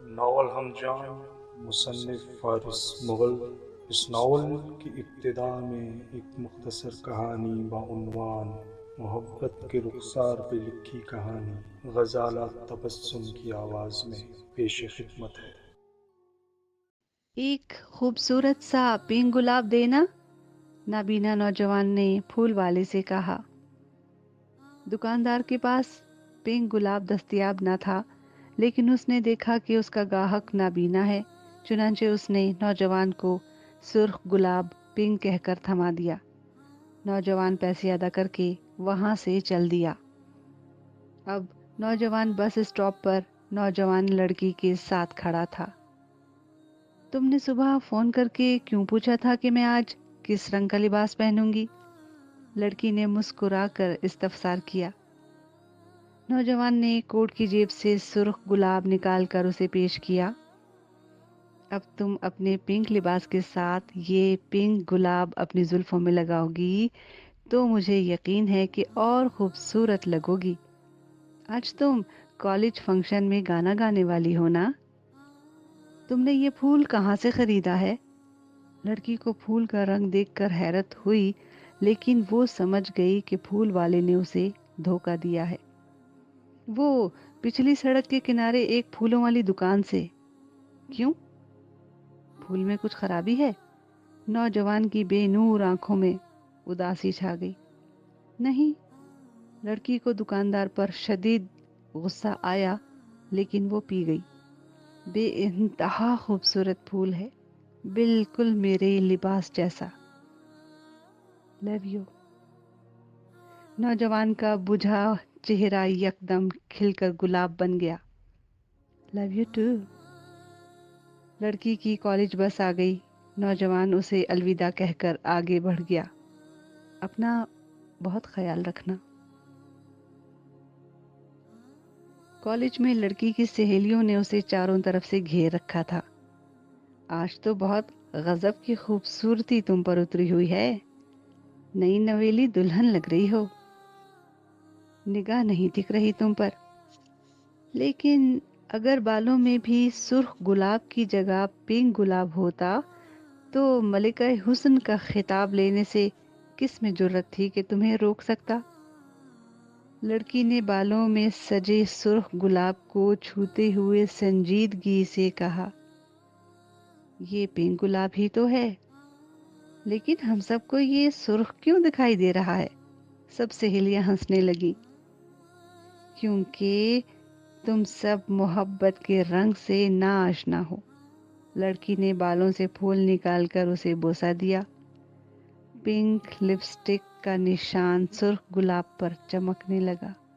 Novel ہم جان، مصنف فارس مغل۔ اس ناول کی ابتدا میں ایک مختصر کہانی بعنوان محبت کے رخسار پہ لکھی کہانی غزالہ تبسم کی آواز میں پیش خدمت ہے۔ ایک خوبصورت سا پنک گلاب دینا، نابینا نوجوان نے پھول والے سے کہا۔ دکاندار کے پاس پنک گلاب دستیاب نہ تھا، لیکن اس نے دیکھا کہ اس کا گاہک نابینا ہے، چنانچہ اس نے نوجوان کو سرخ گلاب پنک کہہ کر تھما دیا۔ نوجوان پیسے ادا کر کے وہاں سے چل دیا۔ اب نوجوان بس اسٹاپ پر نوجوان لڑکی کے ساتھ کھڑا تھا۔ تم نے صبح فون کر کے کیوں پوچھا تھا کہ میں آج کس رنگ کا لباس پہنوں گی؟ لڑکی نے مسکرا کر استفسار کیا۔ نوجوان نے کوٹ کی جیب سے سرخ گلاب نکال کر اسے پیش کیا۔ اب تم اپنے پنک لباس کے ساتھ یہ پنک گلاب اپنی زلفوں میں لگاؤ گی تو مجھے یقین ہے کہ اور خوبصورت لگو گی۔ آج تم کالج فنکشن میں گانا گانے والی ہو نا؟ تم نے یہ پھول کہاں سے خریدا ہے؟ لڑکی کو پھول کا رنگ دیکھ کر حیرت ہوئی، لیکن وہ سمجھ گئی کہ پھول والے نے اسے دھوکہ دیا ہے۔ وہ پچھلی سڑک کے کنارے ایک پھولوں والی دکان سے۔ کیوں؟ پھول میں کچھ خرابی ہے؟ نوجوان کی بے نور آنکھوں میں اداسی چھا گئی۔ نہیں۔ لڑکی کو دکاندار پر شدید غصہ آیا، لیکن وہ پی گئی۔ بے انتہا خوبصورت پھول ہے، بالکل میرے لباس جیسا۔ Love you. نوجوان کا بجھا چہرہ یکدم کھل کر گلاب بن گیا۔ Love you too. لڑکی کی کالج بس آ گئی۔ نوجوان اسے الوداع کہہ کر آگے بڑھ گیا۔ اپنا بہت خیال رکھنا۔ کالج میں لڑکی کی سہیلیوں نے اسے چاروں طرف سے گھیر رکھا تھا۔ آج تو بہت غضب کی خوبصورتی تم پر اتری ہوئی ہے، نئی نویلی دلہن لگ رہی ہو، نگاہ نہیں ٹک رہی تم پر۔ لیکن اگر بالوں میں بھی سرخ گلاب کی جگہ پنک گلاب ہوتا تو ملکہ حسن کا خطاب لینے سے کس میں جرأت تھی کہ تمہیں روک سکتا؟ لڑکی نے بالوں میں سجے سرخ گلاب کو چھوتے ہوئے سنجیدگی سے کہا، یہ پنک گلاب ہی تو ہے، لیکن ہم سب کو یہ سرخ کیوں دکھائی دے رہا ہے؟ سب سہیلیاں ہنسنے لگی۔ کیونکہ تم سب محبت کے رنگ سے ناآشنا ہو۔ لڑکی نے بالوں سے پھول نکال کر اسے بوسہ دیا۔ پنک لپسٹک کا نشان سرخ گلاب پر چمکنے لگا۔